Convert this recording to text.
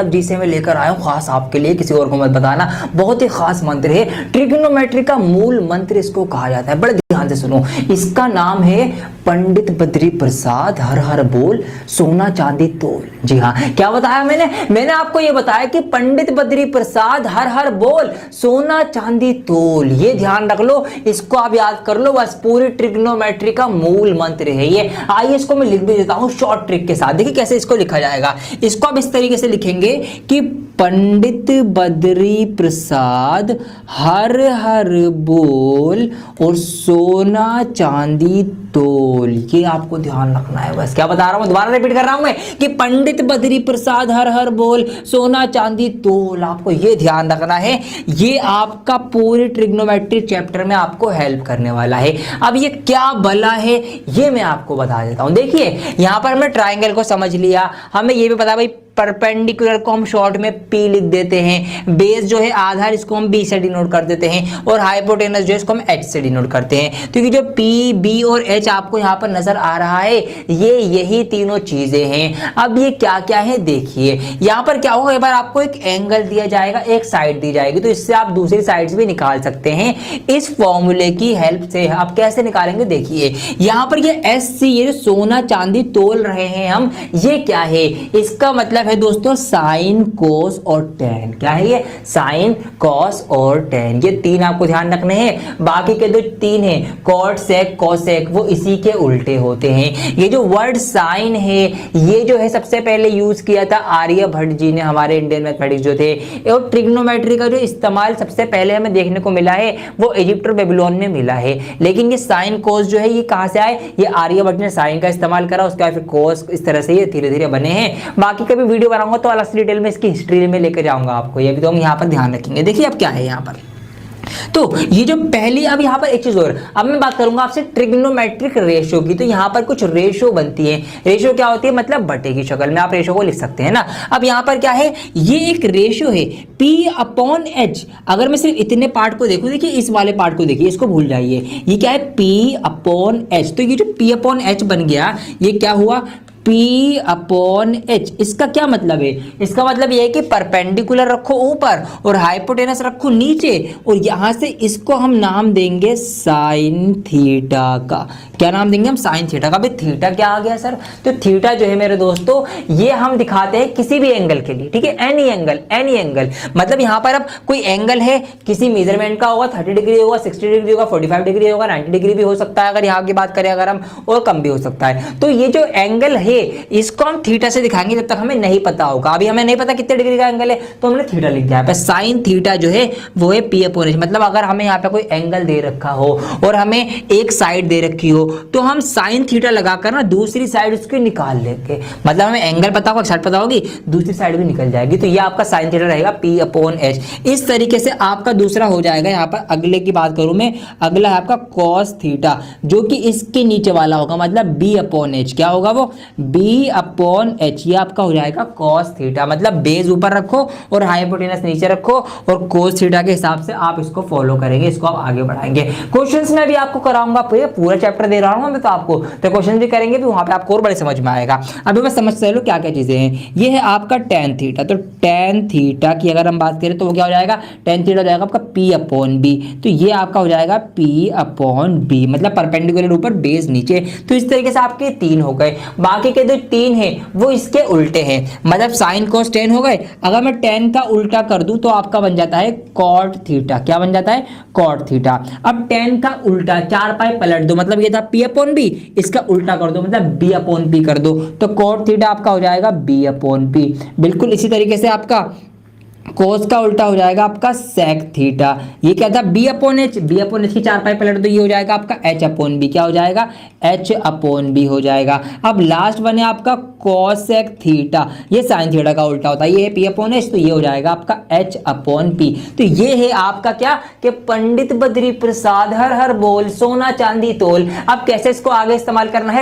जी से मैं लेकर आया हूँ खास आपके लिए, किसी और को मत बताना। बहुत ही खास मंत्र है, ट्रिग्नोमेट्री का मूल मंत्र इसको कहा जाता है। बड़े ध्यान से सुनो, इसका नाम है पंडित बद्री प्रसाद हर हर बोल सोना चांदी तोल। जी हाँ, क्या बताया मैंने आपको ये बताया कि पंडित बद्री प्रसाद हर हर बोल सोना चांदी तोल। ये ध्यान रख लो, इसको आप याद कर लो, बस पूरी ट्रिग्नोमेट्री का मूल मंत्र है ये। आइए इसको मैं लिख भी देता हूं शॉर्ट ट्रिक के साथ। देखिए कैसे इसको लिखा जाएगा। इसको आप इस तरीके से लिखेंगे कि पंडित बद्री प्रसाद हर हर बोल और सोना चांदी तोल। ये आपको ध्यान रखना है, बस क्या बता रहा हूं, दोबारा रिपीट कर रहा हूं मैं कि पंडित बद्री प्रसाद हर हर बोल सोना चांदी तोल। आपको ये ध्यान रखना है, ये आपका पूरे ट्रिग्नोमेट्री चैप्टर में आपको हेल्प करने वाला है। अब ये क्या भला है ये मैं आपको बता देता हूं। देखिए यहां पर हमने ट्राइंगल को समझ लिया, हमें ये भी पता भाई परपेंडिकुलर को हम शॉर्ट में P लिख देते हैं, बेस जो है आधार इसको हम B से डिनोट कर देते हैं, और हाइपोटेनस जो है इसको हम H से डिनोट करते हैं। तो ये जो P, B और H आपको यहाँ पर नजर आ रहा है, ये यही तीनों चीजें हैं। अब ये क्या क्या है देखिए, यहाँ पर क्या होगा, एक बार आपको एक एंगल दिया जाएगा, एक साइड दी जाएगी, तो इससे आप दूसरी साइड भी निकाल सकते हैं इस फॉर्मूले की हेल्प से। आप कैसे निकालेंगे देखिए, यहाँ पर ये SC, ये सोना चांदी तोल रहे हैं हम, ये क्या है, इसका मतलब है दोस्तों साइन कोस और टेन। क्या है ये, साइन कोस और टेन। ये तीन आपको ध्यान रखने हैं। बाकी के जो तीन हैं कॉट सेक कोसेक, वो इसी के उल्टे होते हैं। ये जो वर्ड साइन है ये जो है सबसे पहले यूज किया था आर्यभट्ट जी ने, हमारे इंडियन मैथमेटिक्स जो थे। और ट्रिग्नोमेट्री का जो इस्तेमाल सबसे पहले हमें देखने को मिला है वो इजिप्ट और बेबीलोन में मिला है। लेकिन ये साइन कोस जो है ये कहां से आए, ये आर्यभट्ट ने साइन का इस्तेमाल करा, उसके बाद फिर कोस, इस तरह से ये धीरे धीरे बने हैं। बाकी कभी वीडियो बनाऊंगा तो अलग से डिटेल में इसकी हिस्ट्री में लेकर जाऊंगा आपको, ये भी तो हम यहाँ पर ध्यान रखेंगे। देखिए अब क्या है यहाँ पर, तो ये जो पहली, अब यहाँ पर एक चीज और, अब मैं बात करूंगा आपसे ट्रिग्नोमेट्रिक रेशियो की। तो यहाँ पर कुछ रेशियो बनती है। रेशियो क्या होती है, मतलब बटे की शक्ल में आप रेशियो को लिख सकते हैं ना। अब यहाँ पर क्या है, ये एक रेशियो है P/H। अगर मैं सिर्फ इतने पार्ट को देखूं, देखिए इस वाले पार्ट को देखिए, इसको भूल जाइए, ये क्या है P/H। तो ये जो P/H बन गया, ये क्या हुआ P/H। इसका क्या मतलब है, इसका मतलब ये है कि परपेंडिकुलर रखो ऊपर और हाइपोटेनस रखो नीचे, और यहां से इसको हम नाम देंगे साइन थीटा का। क्या नाम देंगे हम, साइन थीटा का। भाई थीटा क्या आ गया सर, तो थीटा जो है मेरे दोस्तों ये हम दिखाते हैं किसी भी एंगल के लिए, ठीक है, एनी एंगल, एनी एंगल। मतलब यहां पर अब कोई एंगल है, किसी मेजरमेंट का होगा, 30 डिग्री होगा, 60 डिग्री होगा, 45 डिग्री होगा, 90 डिग्री भी हो सकता है अगर यहाँ की बात करें अगर हम, और कम भी हो सकता है। तो ये जो एंगल है इसको हम थीटा से दिखाएंगे जब तक हमें नहीं पता होगा। अभी हमें नहीं पता कितने डिग्री का एंगल है तो हमने थीटा लिख दिया है। साइन थीटा जो है वो है P/H। मतलब अगर हमें यहाँ पे कोई एंगल दे रखा हो और हमें एक साइड दे रखी हो तो हम साइन थीटा लगाकर ना दूसरी साइड उसकी निकाल लेंगे। मतलब हमें एंगल पता होगा, साइड पता होगी, दूसरी साइड भी निकल जाएगी। तो ये आपका साइन थीटा रहेगा P/H। इस तरीके से आपका दूसरा हो जाएगा। यहाँ पर अगले की बात करूं मैं, अगला है आपका कॉस थीटा, जो कि इसके नीचे वाला होगा, मतलब B/H। क्या होगा वो, B/H। ये आपका हो जाएगा कॉस थीटा। मतलब बेस ऊपर रखो और हाइपोटेनस नीचे रखो, और कोस थीटा के हिसाब से आप इसको फॉलो करेंगे, इसको आप आगे बढ़ाएंगे। क्वेश्चंस में भी आपको कराऊंगा, पूरा चैप्टर दे रहा हूं मैं तो आपको, तो क्वेश्चन भी करेंगे भी वहां पे आपको और बड़े समझ में आएगा। अभी बस समझ चलो क्या क्या चीजें हैं। ये है आपका टेन थीटा। तो टेन थीटा की अगर हम बात करें तो वो क्या हो जाएगा, टेन थीटा हो जाएगा आपका P/B। तो ये आपका हो जाएगा P/B, मतलब परपेंडिकुलर ऊपर बेस नीचे। तो इस तरीके से आपके तीन हो गए। बाकी के जो तीन है वो इसके उल्टे हैं, मतलब साइन कोस टेन हो गए। अगर मैं टेन का उल्टा कर दूं तो आपका बन जाता है कॉट थीटा। क्या बन जाता है, कॉट थीटा। अब टेन का उल्टा 4 पाई पलट दो, मतलब ये था P/B, इसका उल्टा कर दो मतलब B/P कर दो, तो कॉट थीटा आपका हो जाएगा B/P। बिल्कुल इसी तरीके से आपका कोस का उल्टा हो जाएगा आपका सेक थीटा। ये क्या था, B/H। B/H की 4 पाई पलट दो, ये हो जाएगा आपका H/B। क्या हो जाएगा, H/B हो जाएगा। अब लास्ट बने आपका कोसेक थीटा, ये साइन थीटा का उल्टा होता है, ये है P/H, तो ये हो जाएगा आपका H/P। तो ये है आपका क्या, कि पंडित बद्री प्रसाद हर हर बोल सोना चांदी तोल। अब कैसे इसको आगे इस्तेमाल करना है